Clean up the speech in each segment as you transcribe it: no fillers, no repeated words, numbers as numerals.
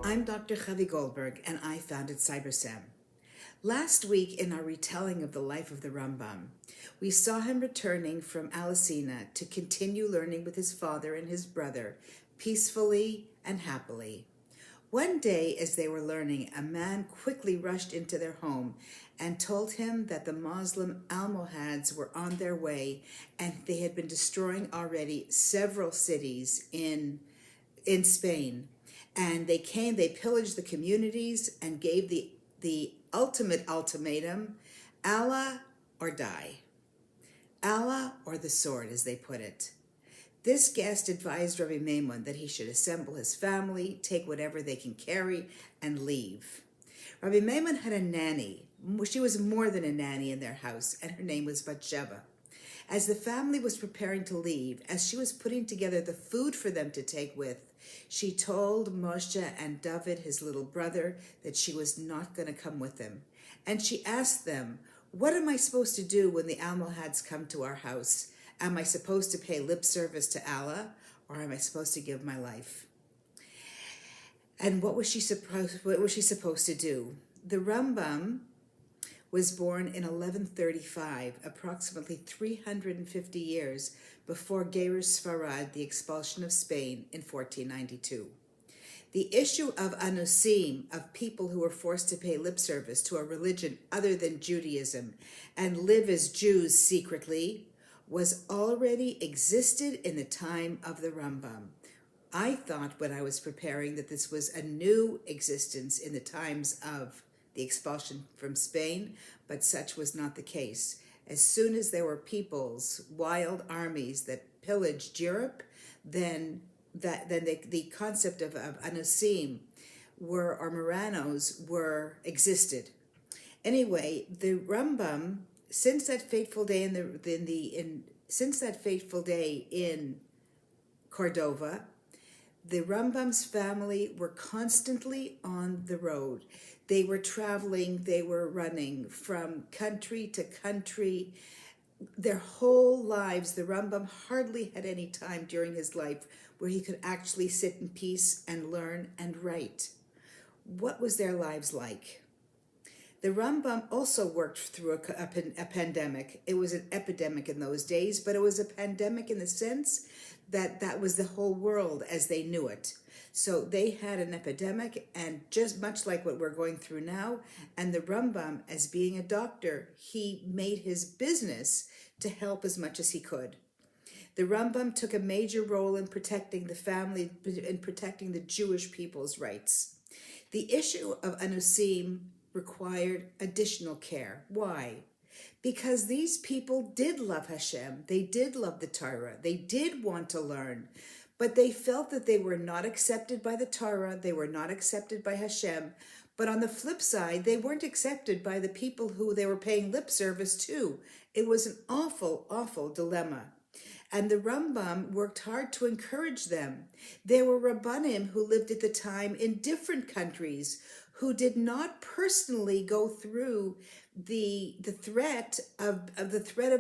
I'm Dr. Chavi Goldberg, and I founded CyberSem. Last week, in our retelling of the life of the Rambam, we saw him returning from Alicina to continue learning with his father and his brother, peacefully and happily. One day, as they were learning, a man quickly rushed into their home and told him that the Muslim Almohads were on their way and they had been destroying already several cities in Spain. And they pillaged the communities and gave the ultimate ultimatum: Allah or die. Allah or the sword, as they put it. This guest advised Rabbi Maimon that he should assemble his family, take whatever they can carry, and leave. Rabbi Maimon had a nanny. She was more than a nanny in their house, and her name was Batsheva. As the family was preparing to leave, as she was putting together the food for them to take with, she told Moshe and David, his little brother, that she was not going to come with them. And she asked them, "What am I supposed to do when the Almohads come to our house? Am I supposed to pay lip service to Allah, or am I supposed to give my life?" And what was she supposed to do? The Rambam was born in 1135, approximately 350 years before Gerush Sfarad, the expulsion of Spain, in 1492. The issue of anusim, of people who were forced to pay lip service to a religion other than Judaism and live as Jews secretly, was already existed in the time of the Rambam. I thought when I was preparing that this was a new existence in the times of the expulsion from Spain, but such was not the case. As soon as there were peoples, wild armies that pillaged Europe, then the concept of anusim or Moranos existed. Anyway, the Rambam, since that fateful day in Cordova, the Rambam's family were constantly on the road. They were traveling, they were running from country to country. Their whole lives, the Rambam hardly had any time during his life where he could actually sit in peace and learn and write. What was their lives like? The Rambam also worked through a pandemic. It was an epidemic in those days, but it was a pandemic in the sense that that was the whole world as they knew it. So they had an epidemic, and just much like what we're going through now, and the Rambam, as being a doctor, he made his business to help as much as he could. The Rambam took a major role in protecting the family, in protecting the Jewish people's rights. The issue of anusim required additional care. Why? Because these people did love Hashem, they did love the Torah, they did want to learn, but they felt that they were not accepted by the Torah, they were not accepted by Hashem, but on the flip side, they weren't accepted by the people who they were paying lip service to. It was an awful, awful dilemma. And the Rambam worked hard to encourage them. There were Rabbanim who lived at the time in different countries who did not personally go through the threat of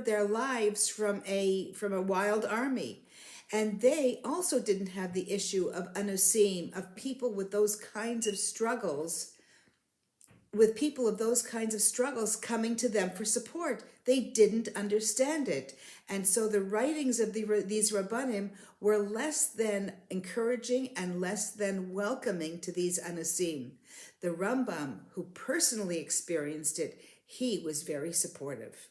their lives from a wild army. And they also didn't have the issue of anusim, of people with those kinds of struggles, coming to them for support. They didn't understand it. And so the writings of these Rabbanim were less than encouraging and less than welcoming to these anusim. The Rambam, who personally experienced it, he was very supportive.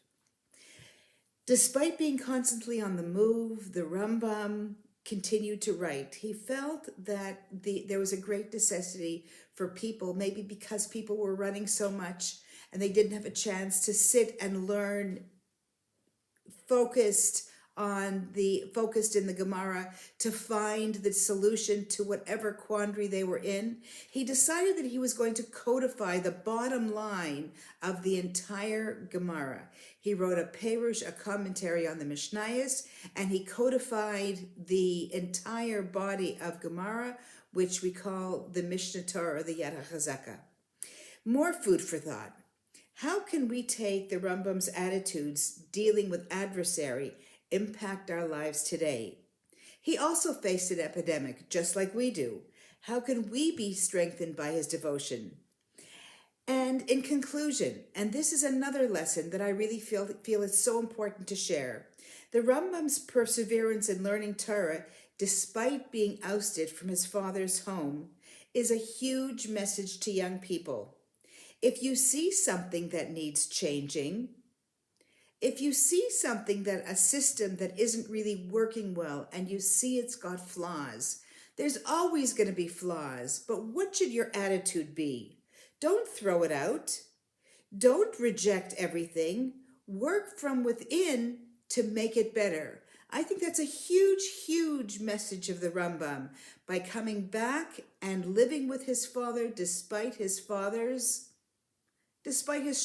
Despite being constantly on the move, the Rambam continued to write. He felt that there was a great necessity for people, maybe because people were running so much and they didn't have a chance to sit and learn focused in the Gemara to find the solution to whatever quandary they were in. He decided that he was going to codify the bottom line of the entire Gemara. He wrote a Perush, a commentary on the Mishnayos, and he codified the entire body of Gemara, which we call the Mishnah Torah, or the Yad HaChazaka. More food for thought. How can we take the Rambam's attitudes dealing with adversary impact our lives today? He also faced an epidemic, just like we do. How can we be strengthened by his devotion? And in conclusion, and this is another lesson that I really feel is so important to share, the Rambam's perseverance in learning Torah, despite being ousted from his father's home, is a huge message to young people. If you see something that needs changing, if you see something that a system that isn't really working well and you see it's got flaws, there's always going to be flaws, but what should your attitude be? Don't throw it out. Don't reject everything. Work from within to make it better. I think that's a huge, huge message of the Rambam. By coming back and living with his father despite his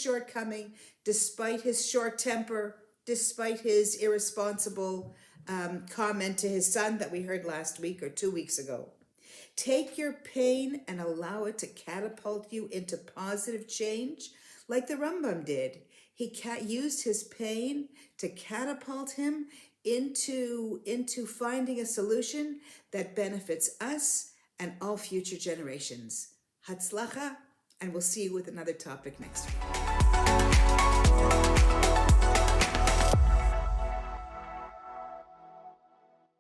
shortcoming, despite his short temper, despite his irresponsible comment to his son that we heard last week or 2 weeks ago. Take your pain and allow it to catapult you into positive change like the Rambam did. He used his pain to catapult him into finding a solution that benefits us and all future generations. Hatzlacha, and we'll see you with another topic next week.